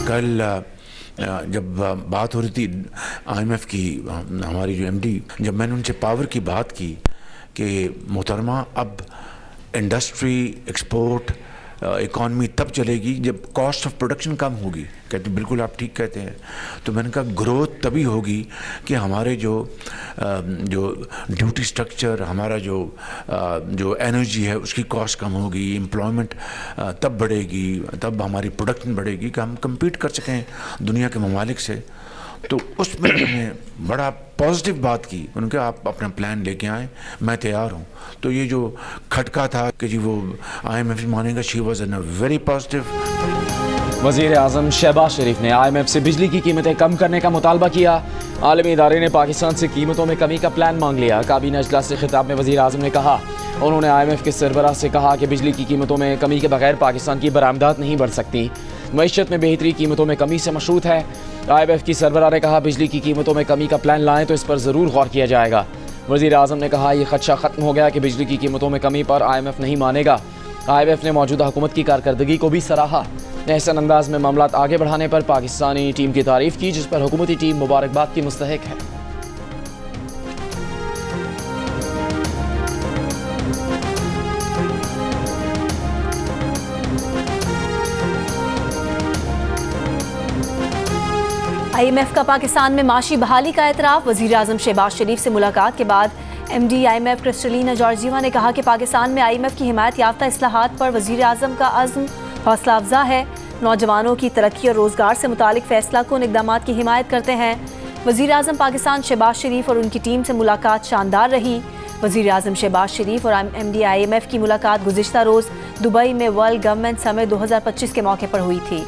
कल जब बात हो रही थी IMF की, हमारी जो MD, जब मैंने उनसे पावर की बात की कि मोहतरमा अब इंडस्ट्री, एक्सपोर्ट, इकॉनमी तब चलेगी जब कॉस्ट ऑफ प्रोडक्शन कम होगी। कहते बिल्कुल आप ठीक कहते हैं। तो मैंने कहा ग्रोथ तभी होगी कि हमारे जो ड्यूटी स्ट्रक्चर, हमारा जो एनर्जी है उसकी कॉस्ट कम होगी, एम्प्लॉयमेंट तब बढ़ेगी, तब हमारी प्रोडक्शन बढ़ेगी कि हम compete कर सकें दुनिया के ममालिक से। तो उसमें मैंने बड़ा पॉजिटिव बात की। उन्होंने कहा आप अपना प्लान लेके आएँ, मैं तैयार हूँ। तो ये जो खटका था कि जी वो IMF मानेगा, she was in a very positive. वज़ीर आज़म शहबाज शरीफ ने IMF से बिजली की कीमतें कम करने का मुतालबा किया। आलमी इदारे ने पाकिस्तान से कीमतों में कमी का प्लान मांग लिया। काबीना इजलास से खिताब में वज़ीर आज़म ने कहा, उन्होंने IMF के सरबराह से कहा कि बिजली की कीमतों में कमी के बगैर पाकिस्तान की बरामदात नहीं बढ़ सकती। मईशत में बेहतरी कीमतों में कमी से मशरूत है। IMF की सरबराह ने कहा, बिजली की कीमतों में कमी का प्लान लाएँ तो इस पर ज़रूर गौर किया जाएगा। वज़ीर आज़म ने कहा, यह खदशा ख़त्म हो गया कि बिजली की कीमतों में कमी पर IMF नहीं मानेगा। IMF ने मौजूदा हुकूमत की कारकर्दगी को भी सराहा। एहसन अंदाज में मामलात आगे बढ़ाने पर पाकिस्तानी टीम की तारीफ की, जिस पर हुकूमती टीम मुबारकबाद की मुस्तहिक है। IMF का पाकिस्तान में माशी बहाली का एतराफ़। वज़ीर आज़म शहबाज शरीफ से मुलाकात के बाद MD IMF क्रिस्टलिना जॉर्जिवा ने कहा कि पाकिस्तान में IMF की हिमायत याफ्ता इस्लाहात पर वज़ीर आज़म का अज़्म हौसला अफजा है। नौजवानों की तरक्की और रोज़गार से मुतालिक फ़ैसला कुन इक़दामात की हिमायत करते हैं। वज़ीर आज़म पाकिस्तान शहबाज शरीफ और उनकी टीम से मुलाकात शानदार रही। वज़ीर आज़म शहबाज शरीफ और MD IMF की मुलाकात गुज़िश्ता रोज़ दुबई में वर्ल्ड गवर्नमेंट समिट 2025 के मौके पर हुई थी।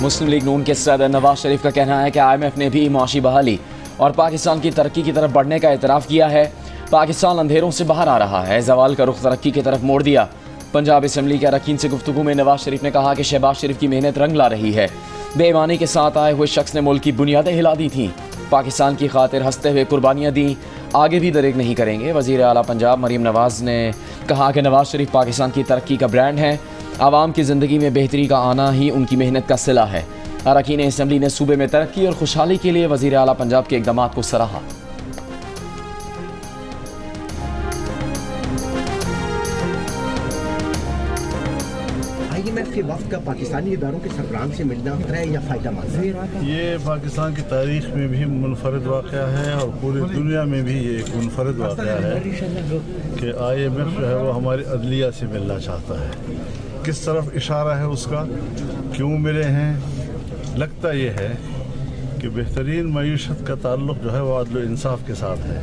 मुस्लिम लीग नून के सदर नवाज शरीफ का कहना है कि IMF ने भी माशी बहाली और पाकिस्तान की तरक्की की तरफ बढ़ने का एतराफ़ किया है। पाकिस्तान अंधेरों से बाहर आ रहा है, जवाल का रुख तरक्की की तरफ मोड़ दिया। पंजाब असम्बली के अरकान से गुफ्तगू में नवाज शरीफ ने कहा कि शहबाज शरीफ की मेहनत रंग ला रही है। बेईमानी के साथ आए हुए शख्स ने मुल्क की बुनियादें हिला दी थीं। पाकिस्तान की खातिर हंसते हुए कुर्बानियाँ दी, आगे भी दरेक नहीं करेंगे। वज़ीर आला पंजाब मरीम नवाज़ ने कहा कि नवाज शरीफ पाकिस्तान की तरक्की का ब्रांड है। आवाम की ज़िंदगी में बेहतरी का आना ही उनकी मेहनत का सिला है। अरकान असम्बली ने सूबे में तरक्की और खुशहाली के लिए वज़ीर आला पंजाब के इक़दामात को सराहा। IMF के वफ़द का पाकिस्तानी इदारों के सरबराह से मिलना है या फ़ायदा मंद है? ये पाकिस्तान की तारीख़ में भी मुनफरद वाक़या है और पूरी दुनिया में भी ये एक मुनफरद वाक़या है कि IMF जो है वो हमारी अदलिया से मिलना चाहता है। किस तरफ इशारा है उसका, क्यों मिले हैं? लगता ये है कि बेहतरीन मईशत का ताल्लुक़ जो है वो अदल इंसाफ के साथ है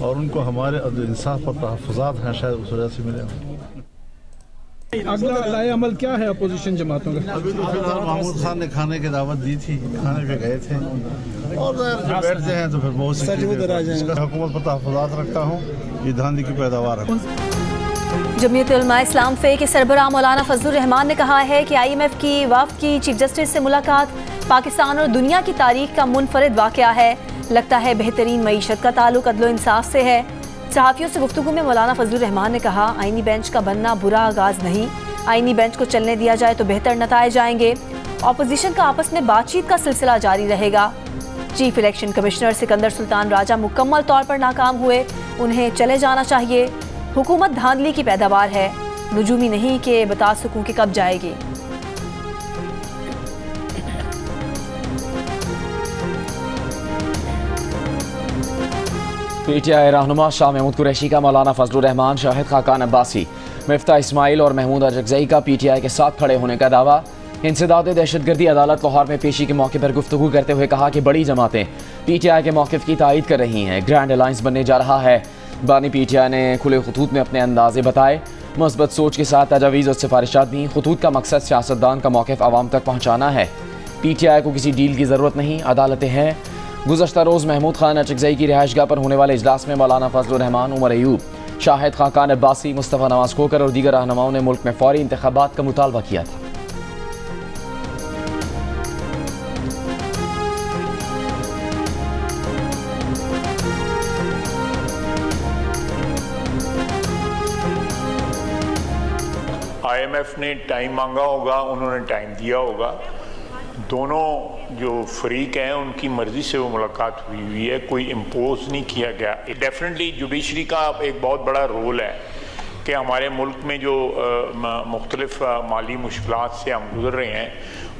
और उनको हमारे अदल इंसाफ पर तहफ़्फ़ुज़ात हैं, शायद उस वजह से मिले हों। अगला लाए अमल क्या है अपोजिशन जमातों का? अभी तो फिलहाल महमूद खान ने खाने की दावत दी थी, खाने पे गए थे और जब बैठते हैं तो फिर बहुत सी हुकूमत पर तहफ़्फ़ुज़ात रखता हूँ। ये धांधली की पैदावार है। जमीयत उलमा इस्लाम फ़े के सरबराह मौलाना फजलुर रहमान ने कहा है कि IMF की वफ़द की चीफ जस्टिस से मुलाकात पाकिस्तान और दुनिया की तारीख का मुनफरिद वाक़या है। लगता है बेहतरीन मईशत का ताल्लुक अदल इंसाफ से है। सहाफ़ियों से गुफ्तगू में मौलाना फजलुर रहमान ने कहा, आइनी बेंच का बनना बुरा आगाज़ नहीं, आइनी बेंच को चलने दिया जाए तो बेहतर नताए जाएंगे। अपोजिशन का आपस में बातचीत का सिलसिला जारी रहेगा। Chief election commissioner Sikandar Sultan Raja मुकम्मल तौर पर नाकाम हुए, उन्हें चले जाना चाहिए। हुकूमत धांधली की पैदावार है, नुजूमी नहीं कि बता सकूं कि कब जाएगी। PTI रहनुमा शाह महमूद कुरैशी का मौलाना फजलुर रहमान, शाहिद खाकान अब्बासी, मिफ्ता इस्माइल और महमूद अजगज़ई का PTI के साथ खड़े होने का दावा। इंसदाद दहशतगर्दी अदालत लाहौर में पेशी के मौके पर गुफ्तगू करते हुए कहा कि बड़ी जमातें PTI के मौक़िफ़ की तायीद कर रही हैं। ग्रैंड अलायंस बनने जा रहा है। बानी PTI ने खुले खतूत में अपने अंदाजे बताए, मस्बत सोच के साथ तजावीज़ और सिफारिशात दी। खतूत का मकसद सियासतदान का मौक़िफ़ आवाम तक पहुँचाना है। PTI को किसी डील की ज़रूरत नहीं, अदालतें हैं। गुज़श्ता रोज़ महमूद खान अचकज़ई की रिहाइशगाह पर होने वाले इजलास में मौलाना फजलुर रहमान, उमर अयूब, शाहिद खाकान अब्बासी, मुस्तफ़ा नवाज़ खोकर और दीगर रहनुमाओं ने मुल्क में फ़ौरी इंतख़ाबात का मुतालबा किया था। IMF ने टाइम मांगा होगा, उन्होंने टाइम दिया होगा। दोनों जो फरीक हैं उनकी मर्ज़ी से वो मुलाकात हुई है, कोई इम्पोज नहीं किया गया। डेफिनेटली जुडिशरी का एक बहुत बड़ा रोल है कि हमारे मुल्क में जो मुख्तलिफ माली मुश्किलात से हम गुज़र रहे हैं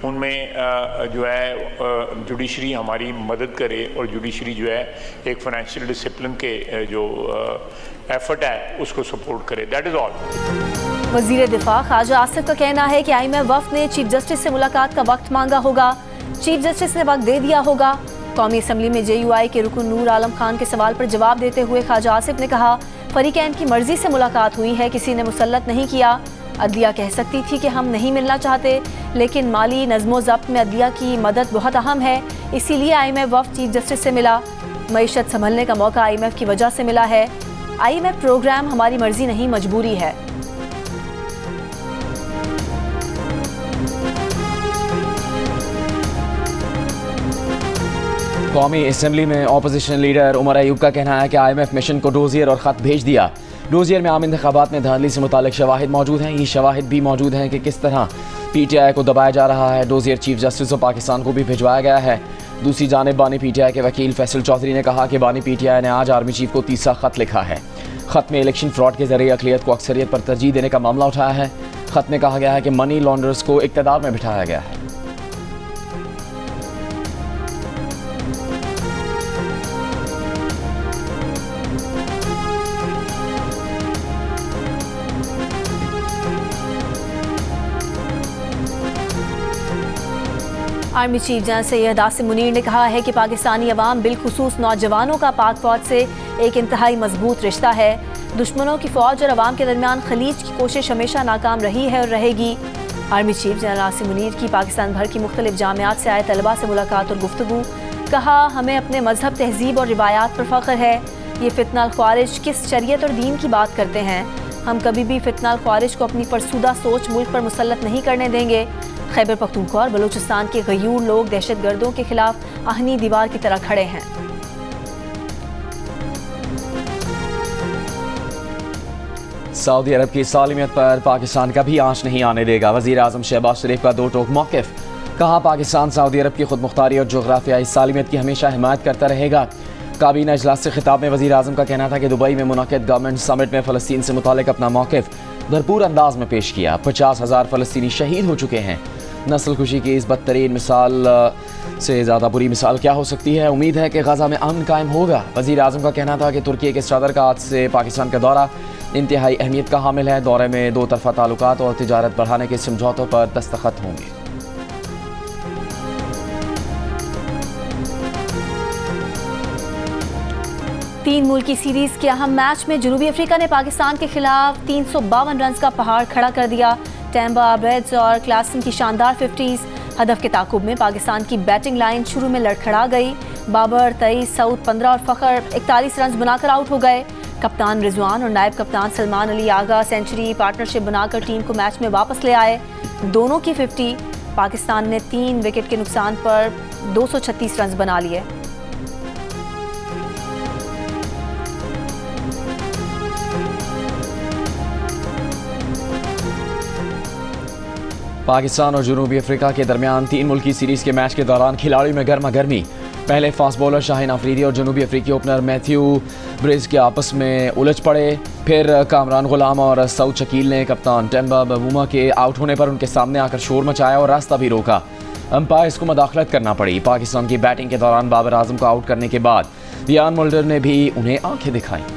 उनमें जो है जुडिशरी हमारी मदद करे और जुडिशरी जो है एक फाइनेंशियल डिसिप्लिन के जो एफर्ट है उसको सपोर्ट करे। That is all. वज़ीर दिफा ख्वाजा आसिफ का कहना है कि IMF वफ़द ने चीफ जस्टिस से मुलाकात का वक्त मांगा होगा, चीफ जस्टिस ने वक्त दे दिया होगा। कौमी असम्बली में JUI के रुकन नूर आलम खान के सवाल पर जवाब देते हुए ख्वाजा आसिफ ने कहा, फरीकैन की मर्जी से मुलाकात हुई है, किसी ने मुसल्लत नहीं किया। अदलिया कह सकती थी कि हम नहीं मिलना चाहते, लेकिन माली नज़्मो ज़ब्त में अदलिया की मदद बहुत अहम है, इसीलिए IMF वफ़द चीफ जस्टिस से मिला। मईशत संभलने का मौका IMF की वजह से मिला है। IMF प्रोग्राम हमारी मर्जी नहीं, मजबूरी है। कौमी असम्बली में अपोजिशन लीडर उमर अयूब का कहना है कि IMF मिशन को डोजियर और ख़त भेज दिया। डोजियर में आम इंतखाबात में धांधली से मुतालिक शवाहिद मौजूद हैं। ये शवाहिद भी मौजूद हैं कि किस तरह PTI को दबाया जा रहा है। Dossier chief justice of Pakistan को भी भिजवाया गया है। दूसरी जानिब बानी PTI के वकील फैसल चौधरी ने कहा कि बानी PTI ने आज आर्मी चीफ को तीसरा ख़त लिखा है। ख़त में इलेक्शन फ्रॉड के जरिए अक़लियत को अक्सरियत पर तरजीह देने का मामला उठाया है। ख़त में कहा गया है कि मनी लॉन्डर्स को इक़्तिदार में बिठाया गया है। Army chief general Syed Asim Munir ने कहा है कि पाकिस्तानी अवाम बिलखुसूस नौजवानों का पाक फौज से एक इंतहाई मजबूत रिश्ता है। दुश्मनों की फौज और अवाम के दरमियान खलीज की कोशिश हमेशा नाकाम रही है और रहेगी। Army chief general Asim Munir की पाकिस्तान भर की मुख्तलिफ जामियात से आए तलबा से मुलाकात और गुफ्तगू। कहा, हमें अपने मजहब, तहजीब और रिवायात पर फ़ख्र है। ये फितना ख्वारिज किस शरीयत और दीन की बात करते हैं। हम कभी भी फितना ख्वारिज को अपनी फरसुदा सोच मुल्क पर मुसल्लत नहीं करने देंगे। खैबर पख्तूनख्वा और बलूचिस्तान के गयूर लोग दहशतगर्दों के खिलाफ आहनी दीवार की तरह खड़े हैं। सऊदी अरब की सालिमियत पर पाकिस्तान कभी आंच नहीं आने देगा। वज़ीर आज़म शहबाज शरीफ का दो टोक मौक़िफ़। कहा, पाकिस्तान सऊदी अरब की खुद मुख्तारी और जोग्राफियाई सालिमियत की हमेशा हिमायत करता रहेगा। काबीना इजलास से खिताब में वज़ीर आज़म का कहना था कि दुबई में मुनक़िद गवर्नमेंट समिट में फ़लस्तीन से मुतालिक अपना मौक़िफ़ भरपूर अंदाज में पेश किया। 50,000 फ़लस्तीनी शहीद हो चुके हैं। नस्ल खुशी की इस बदतरीन मिसाल से ज़्यादा बुरी मिसाल क्या हो सकती है। उम्मीद है कि गज़ा में अमन कायम होगा। वज़ीर आज़म का कहना था कि तुर्की के सदर का आज से पाकिस्तान का दौरा इंतहाई अहमियत का हामिल है। दौरे में दो तरफ़ा ताल्लुकात और तिजारत बढ़ाने के समझौतों पर दस्तखत होंगे। तीन मुल्की सीरीज के अहम मैच में जनूबी अफ्रीका ने पाकिस्तान के खिलाफ 352 रन का पहाड़ खड़ा कर दिया। टेम्बा, ब्रेड्स और क्लासन की शानदार 50s। हदफ के ताकुब में पाकिस्तान की बैटिंग लाइन शुरू में लड़खड़ा गई। बाबर 23, सऊद 15 और फ़खर 41 रन बनाकर आउट हो गए। कप्तान रिजवान और नायब कप्तान सलमान अली आगा सेंचुरी पार्टनरशिप बनाकर टीम को मैच में वापस ले आए। दोनों की 50। पाकिस्तान ने 3 विकेट के नुकसान पर 236 रन बना लिए। पाकिस्तान और जनूबी अफ्रीका के दरमियान 3 मुल्की सीरीज़ के मैच के दौरान खिलाड़ियों में गर्मा गर्मी। पहले फास्ट बॉलर शाहीन अफरीदी और जनूबी अफ्रीकी ओपनर मैथ्यू ब्रिज के आपस में उलझ पड़े। फिर कामरान गुलाम और सऊद शकील ने कप्तान टेम्बा बवूमा के आउट होने पर उनके सामने आकर शोर मचाया और रास्ता भी रोका। अंपायर्स को मदाखलत करना पड़ी। पाकिस्तान की बैटिंग के दौरान बाबर आजम को आउट करने के बाद यान मुल्डर ने भी उन्हें आंखें दिखाई।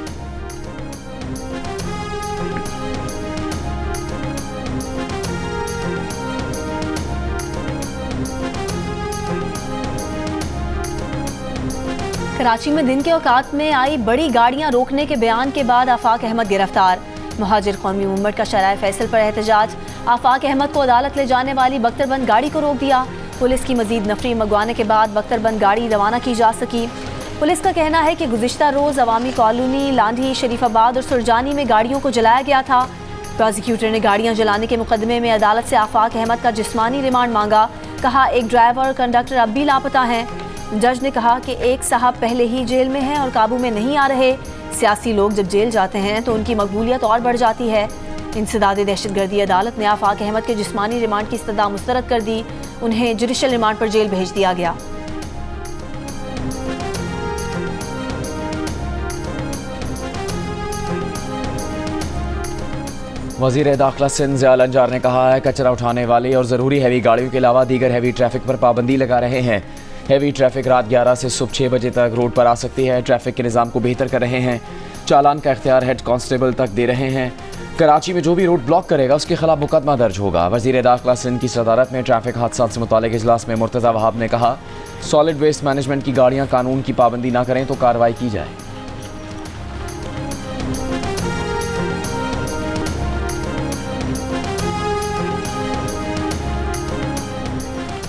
कराची में दिन के औकात में आई बड़ी गाड़ियां रोकने के बयान के बाद आफाक अहमद गिरफ्तार। मुहाजिर कौमी मूवमेंट का शराय फैसल पर एहतजाज। आफाक अहमद को अदालत ले जाने वाली बख्तरबंद गाड़ी को रोक दिया। पुलिस की मजीद नफरी मंगवाने के बाद बख्तरबंद गाड़ी रवाना की जा सकी। पुलिस का कहना है कि गुज़िश्ता रोज़ अवामी कॉलोनी, लांढी, शरीफाबाद और सुरजानी में गाड़ियों को जलाया गया था। प्रोसिक्यूटर ने गाड़ियां जलाने के मुकदमे में अदालत से आफाक अहमद का जिस्मानी रिमांड मांगा। कहा, एक ड्राइवर और कंडक्टर अब भी लापता हैं। जज ने कहा कि एक साहब पहले ही जेल में हैं और काबू में नहीं आ रहे। सियासी लोग जब जेल जाते हैं तो उनकी मकबूलियत और बढ़ जाती है। इंसदादी दहशतगर्दी अदालत ने आफाक अहमद के जिस्मानी रिमांड की इस्तदा मुस्तरद कर दी। उन्हें जुडिशल रिमांड पर जेल भेज दिया गया। वज़ीर दाखिला सिंध ज़ियाउल अंजार ने कहा है कचरा उठाने वाली और ज़रूरी हैवी गाड़ियों के अलावा दीगर हैवी ट्रैफिक पर पाबंदी लगा रहे हैं। हैवी ट्रैफिक रात 11 से सुबह 6 बजे तक रोड पर आ सकती है। ट्रैफिक के निज़ाम को बेहतर कर रहे हैं। चालान का इख्तियार हेड कांस्टेबल तक दे रहे हैं। कराची में जो भी रोड ब्लॉक करेगा उसके खिलाफ मुकदमा दर्ज होगा। वज़ीर दाखिला सिंध की सदारत में ट्रैफिक हादसा से मुतालिक इजलास में मुर्तज़ा वहाब ने कहा सॉलिड वेस्ट मैनेजमेंट की गाड़ियाँ कानून की पाबंदी ना करें तो कार्रवाई की जाए।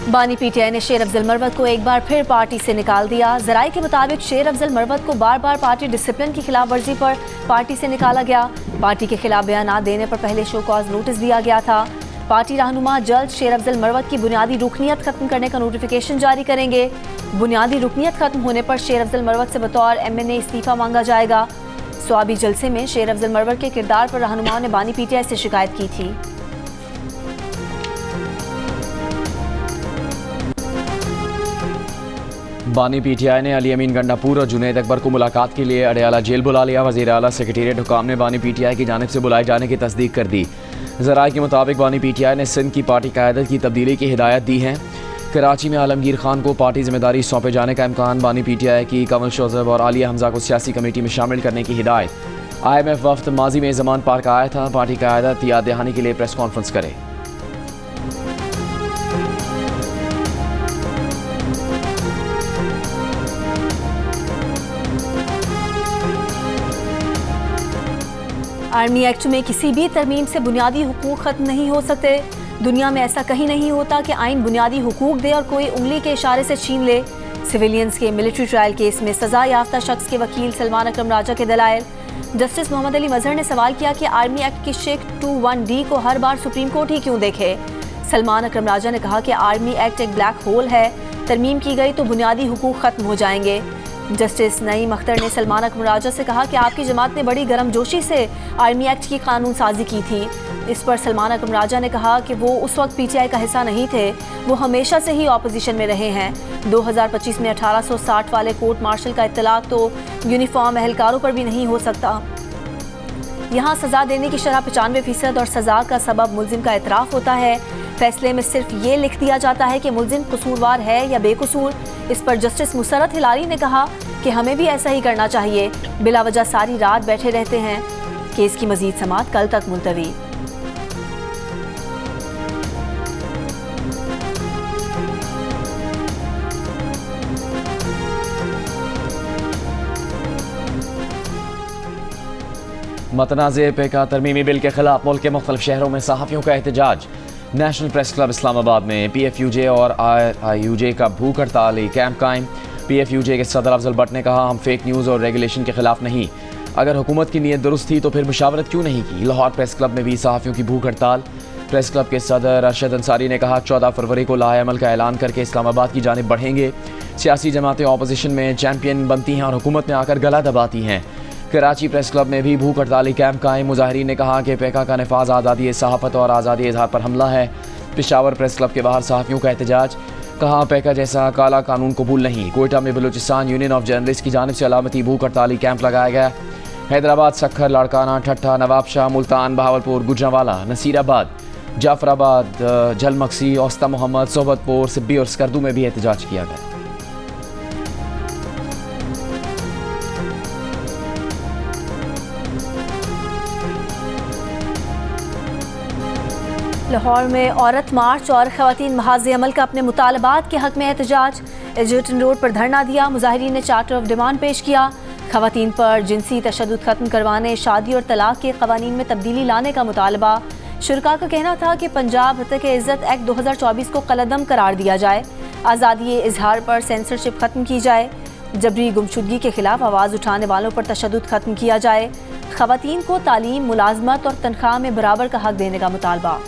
बानी पीटीआई ने शेर अफजल मरवत को एक बार फिर पार्टी से निकाल दिया। जराये के मुताबिक शेर अफजल मरवत को बार बार पार्टी डिसिप्लिन की खिलाफ वर्जी पर पार्टी से निकाला गया। पार्टी के खिलाफ बयान देने पर पहले शो कॉज नोटिस दिया गया था। पार्टी रहनुमा जल्द शेर अफजल मरवत की बुनियादी रुकनियत खत्म करने का नोटिफिकेशन जारी करेंगे। बुनियादी रुकनियत खत्म होने पर शेर अफजल मरवत से बतौर MNA इस्तीफा मांगा जाएगा। स्वाबी जलसे में शेर अफजल मरवत के किरदार पर रहनुमाओं ने बानी पीटीआई से शिकायत की थी। बानी पीटीआई ने अली अमीन गंडापुर और जुनैद अकबर को मुलाकात के लिए अडयाला जेल बुला लिया। वज़ीर आला सेक्रेटेरिएट हुकाम ने बानी पीटीआई की जानिब से बुलाए जाने की तस्दीक कर दी। ज़राए के मुताबिक बानी पीटीआई ने सिंध की पार्टी क़यादत की तब्दीली की हिदायत दी है। कराची में आलमगीर खान को पार्टी जिम्मेदारी सौंपे जाने का इम्कान। बानी पीटीआई की कमल शोजब और आलिया हमजा को सियासी कमेटी में शामिल करने की हिदायत। IMF वफ्द माजी में ज़मान पार्क आया था। पार्टी क़यादत याद दहानी के लिए प्रेस कॉन्फ्रेंस करे। आर्मी एक्ट में किसी भी तरमीम से बुनियादी हुकूक खत्म नहीं हो सकते। दुनिया में ऐसा कहीं नहीं होता कि आइन बुनियादी हुकूक दे और कोई उंगली के इशारे से छीन ले। सिविलियंस के मिलिट्री ट्रायल केस में सजा याफ्ता शख्स के वकील सलमान अकरम राजा के दलाइल। जस्टिस मोहम्मद अली मजहर ने सवाल किया कि आर्मी एक्ट की शेख 21D को हर बार सुप्रीम कोर्ट ही क्यों देखे। सलमान अकरम राजा ने कहा कि आर्मी एक्ट एक ब्लैक होल है, तरमीम की गई तो बुनियादी हुकूक खत्म हो जाएंगे। जस्टिस नईम अख्तर ने सलमान अकरम राजा से कहा कि आपकी जमात ने बड़ी गर्मजोशी से आर्मी एक्ट की कानून साजी की थी। इस पर सलमान अकरम राजा ने कहा कि वो उस वक्त पीटीआई का हिस्सा नहीं थे, वो हमेशा से ही ऑपोजिशन में रहे हैं। 2025 में 1860 वाले कोर्ट मार्शल का इत्तलाक तो यूनिफॉर्म एहलकारों पर भी नहीं हो सकता। यहाँ सजा देने की शरह 95% और सजा का सबब मुल्जिम का एतराफ़ होता है। फैसले में सिर्फ ये लिख दिया जाता है कि मुल्जिम कसूरवार है या बेकसूर। इस पर जस्टिस मुसरत हिलारी ने कहा कि हमें भी ऐसा ही करना चाहिए। बिला वजह सारी रात बैठे रहते हैं। केस की मजीद समाअत कल तक मुलतवी। मतनाज़े पेका तरमीमी बिल के खिलाफ मुल्क के मुख्तलिफ शहरों में सहाफ़ियों का एहतजाज। नेशनल प्रेस क्लब इस्लामाबाद में PFUJ और IUJ का भूख हड़ताली कैंप कायम। PFUJ के सदर अफजल भट्ट ने कहा हम फेक न्यूज़ और रेगुलेशन के खिलाफ नहीं, अगर हुकूमत की नीयत दुरुस्त थी तो फिर मुशावरत क्यों नहीं की। लाहौर प्रेस क्लब में भी सहाफ़ियों की भूख हड़ताल। प्रेस क्लब के सदर अरशद अंसारी ने कहा 14 फरवरी को लाए अमल का ऐलान करके इस्लामाबाद की जानिब बढ़ेंगे। सियासी जमातें ऑपोजिशन में चैंपियन बनती हैं और हुकूमत में आकर गला दबाती हैं। कराची प्रेस क्लब में भी भूख हड़ताली कैंप कायम। मुजाहिरीन ने कहा कि पेका का नफाज आज़ादी सहाफ़त और आज़ादी इज़हार पर हमला है। पेशावर प्रेस क्लब के बाहर सहाफ़ियों का एहतजाज। कहा पेका जैसा काला कानून कबूल नहीं। कोयटा में बलूचिस्तान यूनियन ऑफ जर्नलिस्ट की जानिब से अलामती भूख हड़ताली कैंप लगाया गया। हैदराबाद, सखर, लाड़काना, ठट्ठा, नवाबशाह, मुल्तान, बहावलपुर, गुजरांवाला, नसीराबाद, जाफराबाद, झलमक्सी, औस्ता मोहम्मद, सोबतपुर, सिब्बी और स्कर्दू में भी एहतजाज किया गया। लाहौर में औरत मार्च और ख़वातीन महाज़ अमल का अपने मुतालबात के हक़ में एहतजाज। एजर्टन रोड पर धरना दिया। मुजाहिरीन ने चार्टर ऑफ डिमांड पेश किया। ख़वातीन पर जिनसी तशद्दुद ख़त्म करवाने, शादी और तलाक़ के क़वानीन में तब्दीली लाने का मुतालबा। शुरका का कहना था कि पंजाब हक़ इज़्ज़त एक्ट 2024 को कलअदम करार दिया जाए। आज़ादी इजहार पर सेंसरशिप ख़त्म की जाए। जबरी गुमशुदगी के खिलाफ आवाज़ उठाने वालों पर तशद्दुद ख़त्म किया जाए। ख़वातीन को तालीम, मुलाजमत और तनख्वाह में बराबर का हक़ देने का मुतालबा।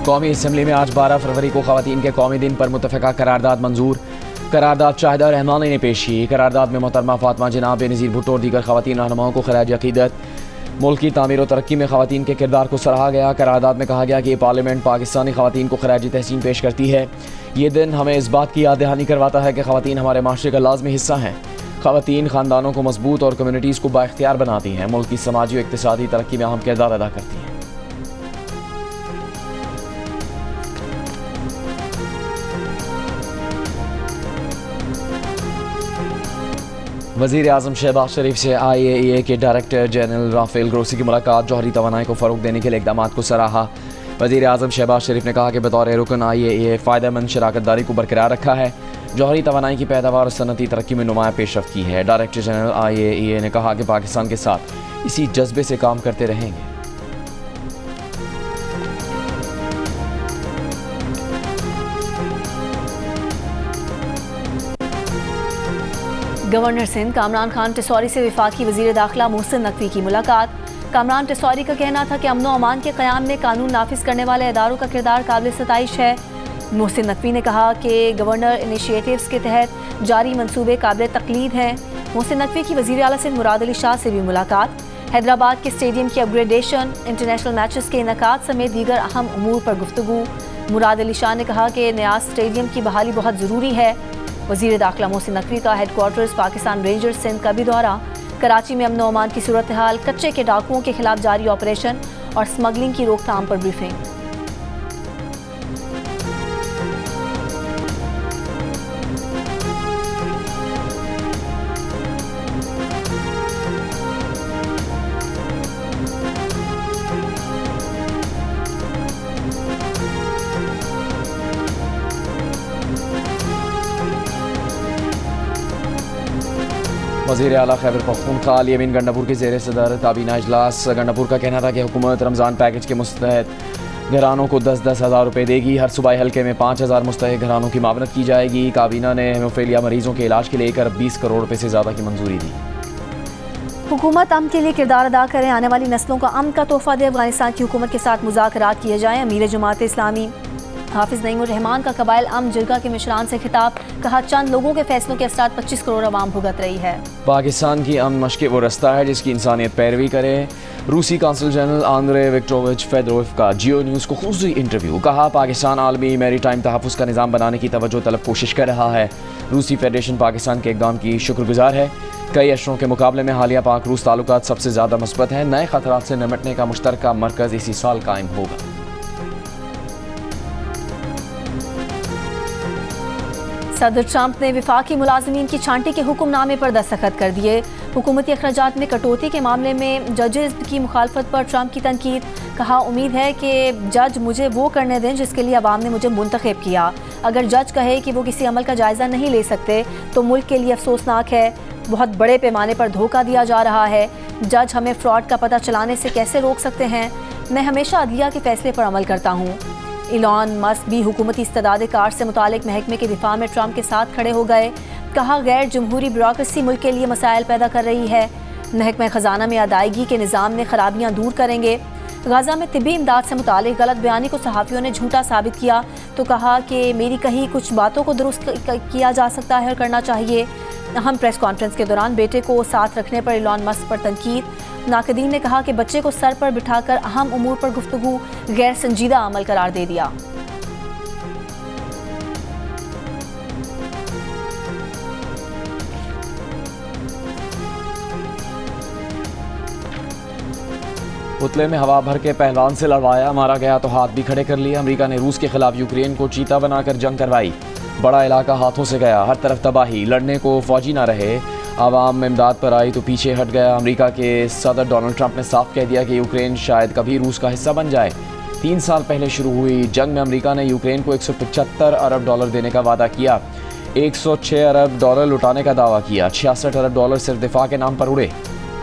कौमी असम्बली में आज 12 फरवरी को ख़वातीन के कौमी दिन पर मुतफ़िका करारदाद मंजूर। करारदाद शाहिदा रहमानी ने पेश की। करारदाद में मोहतरमा फातिमा जनाब बेनज़ीर भुट्टो और दीगर ख़वातीन रहनुमाओं को ख़राज अक़ीदत। मुल्क की तामीर और तरक्की में ख़वातीन के किरदार को सराहा गया। करारदाद में कहा गया कि पार्लियामेंट पाकिस्तानी ख़वातीन को खराज तहसीन पेश करती है। ये दिन हमें इस बात की याद दहानी करवाता है कि ख़वातीन हमारे माशरे का लाजमी हिस्सा हैं। ख़वातीन ख़ानदानों को मजबूत और कम्यूनिटीज़ को बाइख्तियार बनाती हैं, मुल्क की समाजी और इक़्तिसादी तरक्की में अहम किरदार अदा करती हैं। वज़ीर आज़म शहबाज शरीफ से IAEA के डायरेक्टर जनरल राफेल ग्रोसी की मुलाकात। जौहरी तवानाई को फ़रोग़ देने के लिए इक़दामात को सराहा। वज़ीर आज़म शहबाज शरीफ ने कहा कि बतौर रुकन IAEA फ़ायदेमंद शराकत दारी को बरकरार रखा है। जौहरी तवानाई की पैदावार और सनती तरक्की में नुमाया पेशरफ़्त की है। डायरेक्टर जनरल IAEA ने कहा कि पाकिस्तान के साथ इसी जज्बे से काम करते रहेंगे। गवर्नर सिंध कामरान खान टिसौरी से वफाकी वज़ीर दाखिला मोहसिन नकवी की मुलाकात। कामरान टिसौरी का कहना था कि अमन व अमान के क़याम में कानून नाफिज करने वाले इदारों का किरदार काबिल सताइश है। मोहसिन नकवी ने कहा कि गवर्नर इनिशिएटिव्स के तहत जारी मंसूबे काबिल तकलीद हैं। मोहसिन नकवी की वज़ीर आला सिंध मुराद अली शाह से भी मुलाकात। हैदराबाद के स्टेडियम की अपग्रेडेशन, इंटरनेशनल मैचेस के इनेकाद समेत दीगर अहम उमूर पर गुफ्तगू। मुराद अली शाह ने कहा कि नया स्टेडियम की बहाली बहुत ज़रूरी है। वज़ीर दाखिला मोहसिन नकवी का हेडक्वार्टर्स पाकिस्तान रेंजर्स सिंध का भी दौरा। कराची में अमन व अमान की सूरत हाल, कच्चे के डाकुओं के खिलाफ जारी ऑपरेशन और स्मगलिंग की रोकथाम पर ब्रीफिंग। वज़ीर आला खैबर पख्तूनख्वा अली अमीन गंडापुर के ज़ेर सदर काबीना इजलास। गंडापुर का कहना था कि हुकूमत रमज़ान पैकेज के मुस्तहक घरानों को 10-10 हज़ार रुपये देगी। हर सूबाई हल्के में 5,000 मुस्तहक घरानों की मावनत की जाएगी। काबीना ने हेमोफीलिया मरीजों के इलाज के लिए 20 करोड़ रुपये से ज़्यादा की मंजूरी दी। हुकूमत अमन के लिए किरदार अदा करें, आने वाली नस्लों का अमन का तोहफा दे। अफगानिस्तान की हुकूमत के साथ मुज़ाकरात किए जाएँ। अमीर जमात इस्लामी हाफिज़ नईमुर रहमान का कबाइल अमन जिरगा के मिशरान से खिताब। कहा चंद लोगों के फैसलों के असरात 25 करोड़ अवाम भुगत रही है। पाकिस्तान की अमन मशक़ वो रास्ता है जिसकी इंसानियत पैरवी करे। रूसी काउंसिल जनरल आंद्रे विक्टोरोविच फेदरोव का जियो न्यूज़ को खुसूसी इंटरव्यू। कहा पाकिस्तान आलमी मैरी टाइम तहफ़्फ़ुज़ का निज़ाम बनाने की तवज्जो तलब कोशिश कर रहा है। रूसी फेडरेशन पाकिस्तान के इक़दाम की शुक्रगुजार है। कई अशरों के मुकाबले में हालिया पाक रूस ताल्लुकात सबसे ज़्यादा मुस्बत हैं। नए ख़तरात से निपटने का मुश्तरका मरकज़ इसी साल कायम होगा। सदर ट्रंप ने वफाकी मुलाजमीन की छांटी के हुक्मनामे पर दस्तखत कर दिए। हुकूमती अखराजात में कटौती के मामले में जजेस की मुखालफत पर ट्रंप की तनकीद। कहा उम्मीद है कि जज मुझे वो करने दें जिसके लिए अवाम ने मुझे मुंतखब किया। अगर जज कहे कि वो किसी अमल का जायज़ा नहीं ले सकते तो मुल्क के लिए अफसोसनाक है। बहुत बड़े पैमाने पर धोखा दिया जा रहा है। जज हमें फ्रॉड का पता चलाने से कैसे रोक सकते हैं। मैं हमेशा अदलिया के फैसले पर अमल करता हूँ। इलॉन मस्क भी हुकूमती इस्तेदाद कार से मुतालिक महकमे के दिफा में ट्रंप के साथ खड़े हो गए। कहा गैर जमहूरी ब्यूरोक्रेसी मुल्क के लिए मसाइल पैदा कर रही है। महकमा ख़जाना में अदायगी के निज़ाम में खराबियाँ दूर करेंगे। गाज़ा में तिब्बी इमदाद से मुतालिक गलत बयानी को सहाफ़ियों ने झूठा साबित किया तो कहा कि मेरी कही कुछ बातों को दुरुस्त किया जा सकता है और करना चाहिए। अहम प्रेस कॉन्फ्रेंस के दौरान बेटे को साथ रखने पर इलॉन मस्क पर तनकीद। नाकदीन ने कहा कि बच्चे को सर पर बिठाकर अहम उमूर पर गुफ्तगू गैर संजीदा अमल करार दे दिया। पुतले में हवा भर के पहलवान से लड़वाया, मारा गया तो हाथ भी खड़े कर लिए। अमेरिका ने रूस के खिलाफ यूक्रेन को चीता बनाकर जंग करवाई। बड़ा इलाका हाथों से गया, हर तरफ तबाही। लड़ने को फौजी ना रहे, आवाम इमदाद पर आई तो पीछे हट गया। अमेरिका के सदर डोनाल्ड ट्रंप ने साफ कह दिया कि यूक्रेन शायद कभी रूस का हिस्सा बन जाए। 3 साल पहले शुरू हुई जंग में अमेरिका ने यूक्रेन को $175 अरब देने का वादा किया, $106 अरब लुटाने का दावा किया। $66 अरब सिर्फ दिफा के नाम पर उड़े।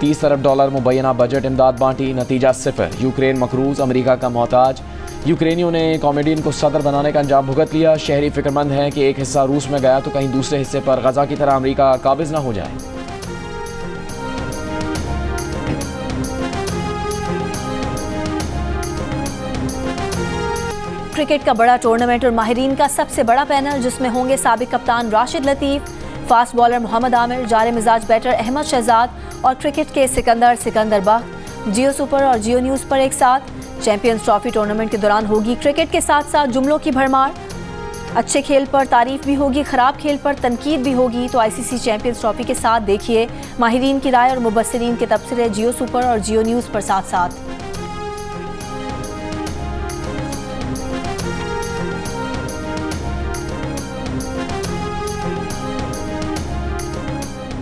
$30 अरब मुबैना बजट इमदाद बांटी, नतीजा सिफर। यूक्रेन मकरूज, अमेरिका का मोहताज। यूक्रेनियों ने कॉमेडियन को सदर बनाने का अंजाम भुगत लिया। शहरी फिक्रमंद हैं कि एक हिस्सा रूस में गया तो कहीं दूसरे हिस्से पर गजा की तरह अमेरिका काबिज ना हो जाए। क्रिकेट का बड़ा टूर्नामेंट और माहिरीन का सबसे बड़ा पैनल जिसमें होंगे साबिक कप्तान राशिद लतीफ़, फास्ट बॉलर मोहम्मद आमिर, जारे मिजाज बैटर अहमद शहजाद और क्रिकेट के सिकंदर बख्त। जियो सुपर और जियो न्यूज़ पर एक साथ। चैंपियंस ट्रॉफी टूर्नामेंट के दौरान होगी क्रिकेट के साथ साथ जुमलों की भरमार। अच्छे खेल पर तारीफ भी होगी, खराब खेल पर तनकीद भी होगी। तो आईसीसी चैंपियंस ट्रॉफी के साथ देखिए माहिरीन की राय और मुबस्सिरीन के तबसरे जियो सुपर और जियो न्यूज़ पर साथ साथ।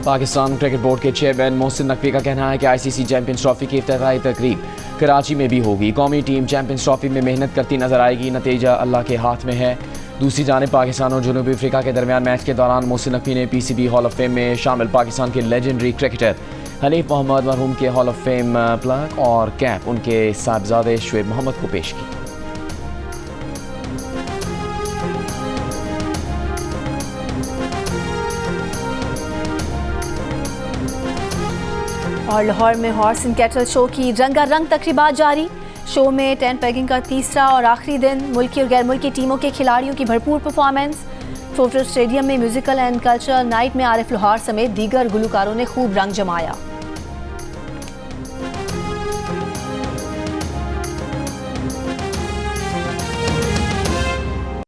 पाकिस्तान क्रिकेट बोर्ड के चेयरमैन मोहसिन नकवी का कहना है कि आईसीसी चैंपियंस ट्रॉफी की इफ्तिताई तकरीब कराची में भी होगी। कौमी टीम चैंपियंस ट्रॉफी में मेहनत करती नजर आएगी, नतीजा अल्लाह के हाथ में है। दूसरी जानिब पाकिस्तान और जनूबी अफ्रीका के दरमियान मैच के दौरान मोहसिन नकवी ने पीसीबी हॉल ऑफ फेम में शामिल पाकिस्तान के लेजेंडरी क्रिकेटर हनीफ मोहम्मद मरहूम के हॉल ऑफ फेम प्लग और कैप उनके साहबजादे शुएब मोहम्मद को पेश की। और लाहौर में हॉर्स एंड कैटल शो की रंगारंग तकरीबात जारी। शो में टेंट पैगिंग का तीसरा और आखिरी दिन मुल्की और गैर मुल्की टीमों के खिलाड़ियों की भरपूर परफॉर्मेंस। फोर्ट्रेस स्टेडियम में म्यूजिकल एंड कल्चरल नाइट में आरिफ लोहार समेत दीगर गुलकारों ने खूब रंग जमाया।